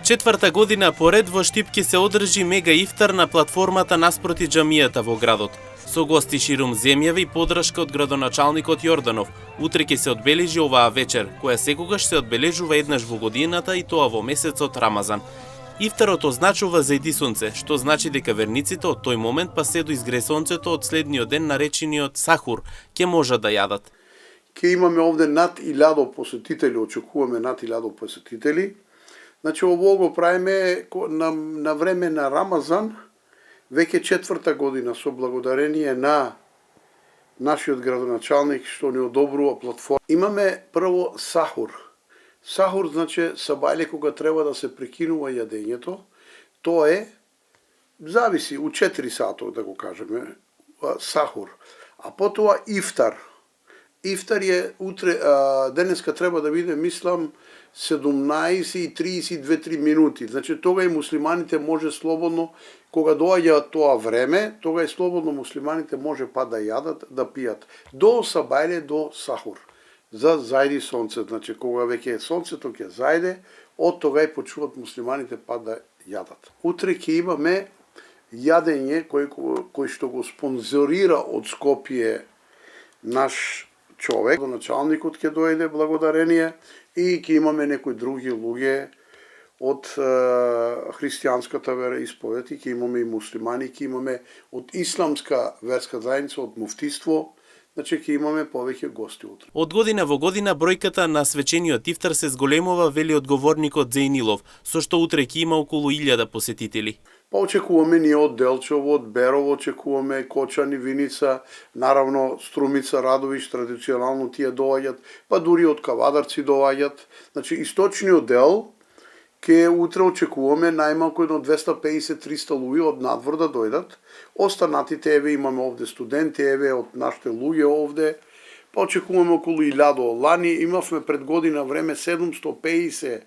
Четврта година поред во Штип ќе се одржи мега ифтар на платформата наспроти џамијата во градот. Со гости ширум земјава и подршка од градоначалникот Јорданов. Утре ќе се одбележи оваа вечер, која секогаш се одбележува еднаш во годината и тоа во месецот Рамазан. Ифтарот означува зајди сонце, што значи дека верниците од тој момент па се до изгре сонцето од следниот ден наречениот сахур ќе можат да јадат. Ќе имаме овде над 1000 посетители, очекуваме над 1000 посетители. Значи, ово го правиме на време на Рамазан, веќе четврта година, со благодарение на нашиот градоначалник што ни одобрува платформа. Имаме прво сахур. Сахур значи сабајле кога треба да се прекинува јадењето. Тоа е, зависи, у 4 сато, да го кажеме, сахур. А потоа ифтар. Ифтар е утре, денеска треба да биде, мислам, 17:32 минути. Значи, тога и муслиманите може слободно, кога доаѓа тоа време, тога и слободно муслиманите може па да јадат, да пијат. До сабајле, до сахур. За зајди сонце. Значи, кога веќе сонцето ќе зајде, од тога и почнуваат муслиманите па да јадат. Утре ќе имаме јадење кој што го спонзорира од Скопје наш човек, началникот ќе дојде благодарение и ќе имаме некои други луѓе од христијанската вероисповед и ќе имаме и муслимани, ќе имаме од исламска верска заедница, од муфтиство, значи ќе имаме повеќе гости утре. Од година во година бројката на свечениот ифтар се зголемува, вели одговорникот Зејнилов, со што утре ќе има околу 1000 посетители. Па очекуваме ние од Делчево, од Берово, очекуваме Кочани, Виница, наравно Струмица, Радовиш, традиционално тие доаѓат, па дури од Кавадарци доаѓат. Значи, источниот дел ке утре очекуваме најмалку едно 250-300 луѓе од надвор да дојдат. Останатите, еве имаме овде студенти, еве од нашите луѓе овде, па очекуваме околу 1000. Лани имавме пред година време 750,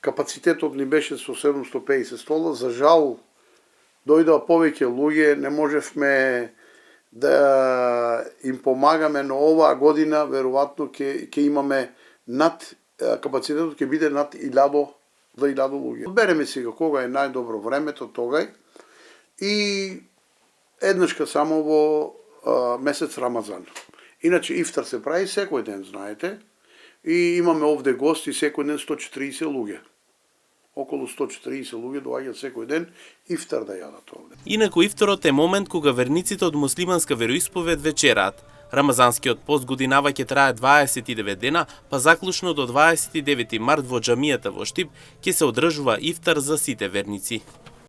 капацитетот ни беше со 750 стола, за жал дојдоа повеќе луѓе, не можевме да им помагаме, но оваа година веројатно ќе имаме капацитетот ќе биде над 1000 луѓе. Одбереме сега кога е најдобро времето тогај и еднашка само во месец Рамазан. Иначе ифтар се прави секој ден, знаете, и имаме овде гости секој ден 140 луѓе. Околу 140 луѓе доаѓаат секој ден ифтар да јадат овде. Инаку ифтарот е момент кога верниците од муслиманска вероисповед вечераат. Рамазанскиот пост годинава ќе трае 29 дена, па заклучно до 29 март во џамијата во Штип ќе се одржува ифтар за сите верници.